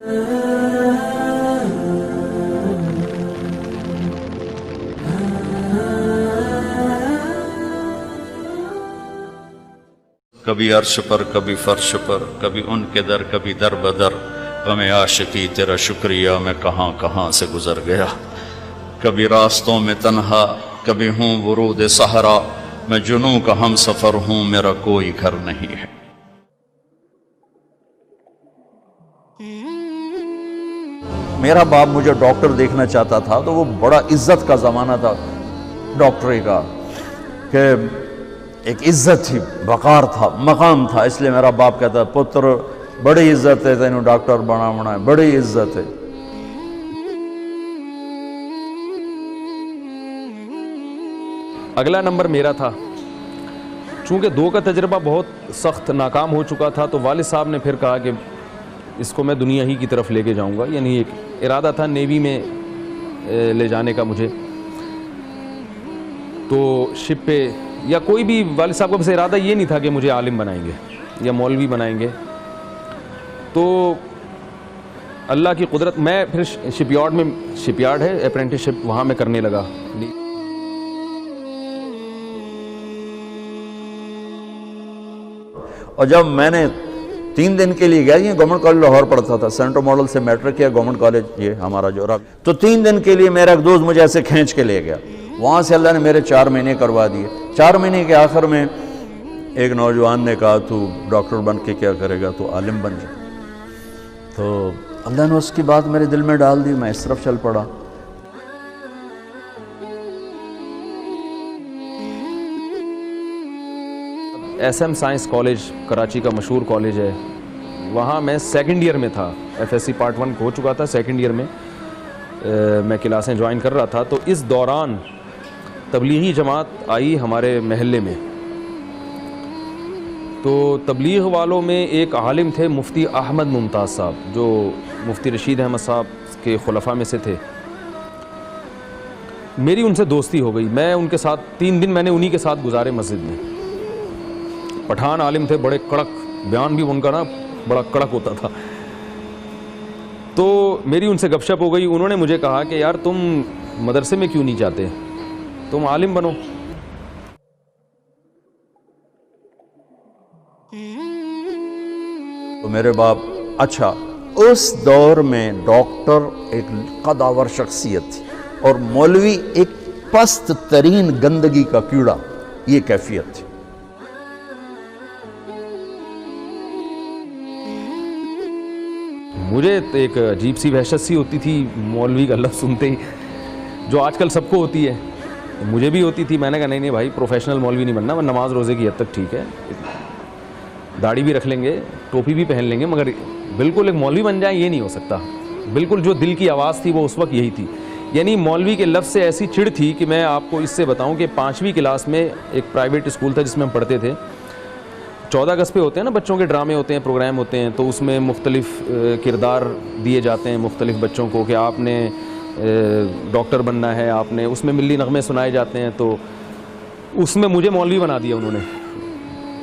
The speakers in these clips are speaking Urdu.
کبھی عرش پر کبھی فرش پر، کبھی ان کے در کبھی در بدر، غم عاشقی تیرا شکریہ میں کہاں کہاں سے گزر گیا، کبھی راستوں میں تنہا کبھی ہوں ورود صحرا، میں جنوں کا ہم سفر ہوں میرا کوئی گھر نہیں ہے۔ میرا باپ مجھے ڈاکٹر دیکھنا چاہتا تھا تو وہ بڑا عزت کا زمانہ تھا ڈاکٹری کا، کہ ایک عزت تھی، وقار تھا، مقام تھا، اس لیے میرا باپ کہتا پتر بڑی عزت ہے تینوں ڈاکٹر بنا ہے، بڑی عزت ہے۔ اگلا نمبر میرا تھا، چونکہ 2 کا تجربہ بہت سخت ناکام ہو چکا تھا تو والد صاحب نے پھر کہا کہ اس کو میں دنیا ہی کی طرف لے کے جاؤں گا، یعنی ایک ارادہ تھا نیوی میں لے جانے کا مجھے، تو شپ پہ یا کوئی بھی والد صاحب کا بس ارادہ یہ نہیں تھا کہ مجھے عالم بنائیں گے یا مولوی بنائیں گے، تو اللہ کی قدرت میں پھر شپ یارڈ ہے اپرینٹسشپ وہاں میں کرنے لگا۔ اور جب میں نے 3 دن کے لیے گیا، یہ گورنمنٹ کالج لاہور پڑھتا تھا، سینٹر ماڈل سے میٹرک کیا، گورنمنٹ کالج یہ ہمارا جو رہا، تو 3 دن کے لیے میرا ایک دوست مجھے ایسے کھینچ کے لے گیا، وہاں سے اللہ نے میرے 4 مہینے کروا دیے۔ 4 مہینے کے آخر میں ایک نوجوان نے کہا تو ڈاکٹر بن کے کیا کرے گا، تو عالم بن جا، تو اللہ نے اس کی بات میرے دل میں ڈال دی، میں اس طرف چل پڑا۔ S M science college Karachi کا مشہور کالج ہے، وہاں میں 2nd ایئر میں تھا، ایف ایس سی پارٹ 1 ہو چکا تھا، 2nd ایئر میں میں کلاسیں جوائن کر رہا تھا، تو اس دوران تبلیغی جماعت آئی ہمارے محلے میں، تو تبلیغ والوں میں ایک عالم تھے مفتی احمد ممتاز صاحب، جو مفتی رشید احمد صاحب کے خلفاء میں سے تھے۔ میری ان سے دوستی ہو گئی، میں ان کے ساتھ 3 دن میں نے انہی کے ساتھ گزارے مسجد میں۔ پٹھان عالم تھے، بڑے کڑک، بیان بھی ان کا نا بڑا کڑک ہوتا تھا، تو میری ان سے گپ شپ ہو گئی۔ انہوں نے مجھے کہا کہ یار تم مدرسے میں کیوں نہیں جاتے، تم عالم بنو۔ تو میرے باپ، اچھا اس دور میں ڈاکٹر ایک قدآور شخصیت تھی اور مولوی ایک پست ترین گندگی کا کیڑا، یہ کیفیت تھی۔ مجھے ایک عجیب سی وحشت سی ہوتی تھی مولوی کا لفظ سنتے ہی، جو آج کل سب کو ہوتی ہے، مجھے بھی ہوتی تھی۔ میں نے کہا نہیں بھائی، پروفیشنل مولوی نہیں بننا، میں نماز روزے کی حد تک ٹھیک ہے، داڑھی بھی رکھ لیں گے، ٹوپی بھی پہن لیں گے، مگر بالکل ایک مولوی بن جائیں یہ نہیں ہو سکتا۔ بالکل جو دل کی آواز تھی وہ اس وقت یہی تھی، یعنی مولوی کے لفظ سے ایسی چڑ تھی کہ میں آپ کو اس سے بتاؤں کہ 5ویں کلاس میں ایک پرائیویٹ اسکول تھا جس میں ہم پڑھتے تھے، 14 اگست پہ ہوتے ہیں نا بچوں کے ڈرامے ہوتے ہیں، پروگرام ہوتے ہیں، تو اس میں مختلف کردار دیے جاتے ہیں مختلف بچوں کو کہ آپ نے ڈاکٹر بننا ہے، آپ نے، اس میں ملی نغمے سنائے جاتے ہیں، تو اس میں مجھے مولوی بنا دیا انہوں نے۔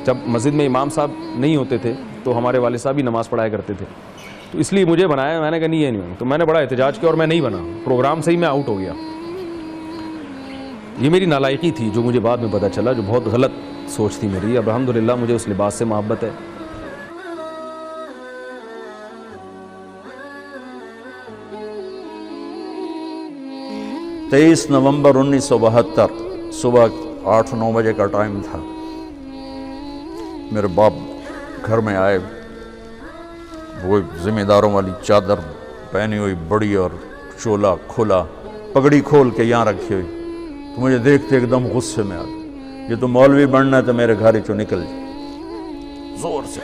جب مسجد میں امام صاحب نہیں ہوتے تھے تو ہمارے والد صاحب بھی نماز پڑھایا کرتے تھے، تو اس لیے مجھے بنایا۔ میں نے کہا نہیں یہ نہیں، تو میں نے بڑا احتجاج کیا اور میں نہیں بنا، پروگرام سے ہی میں آؤٹ ہو گیا۔ یہ میری نالائقی تھی جو مجھے بعد میں پتہ چلا، جو بہت غلط سوچ تھی میری۔ اب الحمدللہ مجھے اس لباس سے محبت ہے۔ 23 نومبر 1972 صبح 8-9 بجے کا ٹائم تھا، میرے باپ گھر میں آئے، وہ ذمہ داروں والی چادر پہنی ہوئی بڑی اور چولا کھلا، پگڑی کھول کے یہاں رکھی ہوئی، تو مجھے دیکھتے ایک دم غصے میں آ گیا، یہ تو مولوی بننا ہے تو میرے گھر چو نکل جائے، زور سے،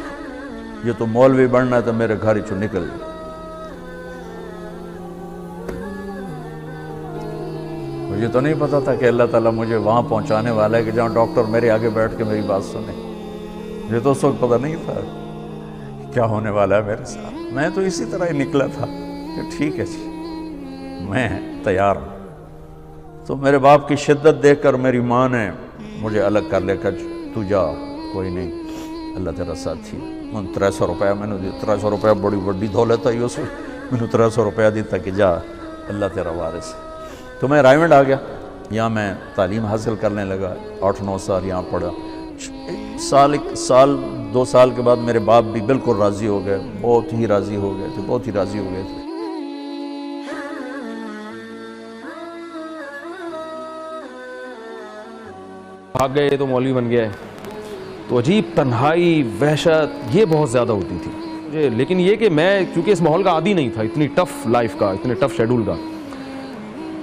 یہ تو مولوی بننا ہے تو میرے گھر چو نکل جائے۔ مجھے تو نہیں پتا تھا کہ اللہ تعالیٰ مجھے وہاں پہنچانے والا ہے کہ جہاں ڈاکٹر میرے آگے بیٹھ کے میری بات سنے۔ مجھے تو اس وقت پتہ نہیں تھا کیا ہونے والا ہے میرے ساتھ۔ میں تو اسی طرح ہی نکلا تھا کہ ٹھیک ہے جی، میں تیار ہوں۔ تو میرے باپ کی شدت دیکھ کر میری ماں نے مجھے الگ کر لے کر، تو جا، کوئی نہیں، اللہ تیرا ساتھی میں 300 روپیہ میں نے دیا 300 روپیہ بڑی بڑی دولت آئی اس میں نے 300 روپیہ دیتا کہ جا اللہ تیرا وارث. تو میں رائمنڈ آ گیا, یہاں میں تعلیم حاصل کرنے لگا, 8-9 سال یہاں پڑھا. ایک سال 2 سال کے بعد میرے باپ بھی بالکل راضی ہو گئے, بہت ہی راضی ہو گئے تھے, بہت ہی راضی ہو گئے تھے. بھاگ گئے تو مولوی بن گیا ہے, تو عجیب تنہائی, وحشت یہ بہت زیادہ ہوتی تھی مجھے. لیکن یہ کہ میں کیونکہ اس ماحول کا عادی نہیں تھا, اتنی ٹف لائف کا, اتنے ٹف شیڈول کا,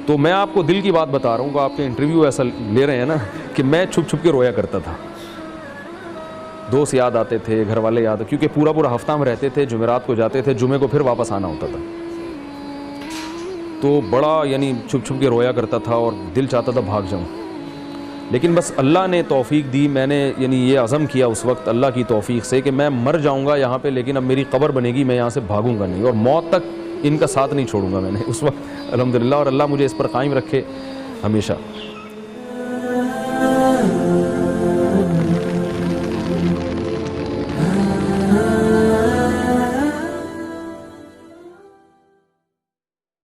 تو میں آپ کو دل کی بات بتا رہا ہوں کہ آپ کے انٹرویو ایسا لے رہے ہیں نا کہ میں چھپ چھپ کے رویا کرتا تھا. دوست یاد آتے تھے, گھر والے یاد, کیونکہ پورا ہفتہ ہم رہتے تھے, جمعرات کو جاتے تھے, جمعے کو پھر واپس آنا ہوتا تھا. تو بڑا یعنی چھپ چھپ کے رویا کرتا تھا اور دل چاہتا تھا بھاگ جاؤں. لیکن بس اللہ نے توفیق دی, میں نے یعنی یہ عزم کیا اس وقت اللہ کی توفیق سے کہ میں مر جاؤں گا یہاں پہ, لیکن اب میری قبر بنے گی, میں یہاں سے بھاگوں گا نہیں, اور موت تک ان کا ساتھ نہیں چھوڑوں گا میں نے اس وقت, الحمدللہ. اور اللہ مجھے اس پر قائم رکھے ہمیشہ.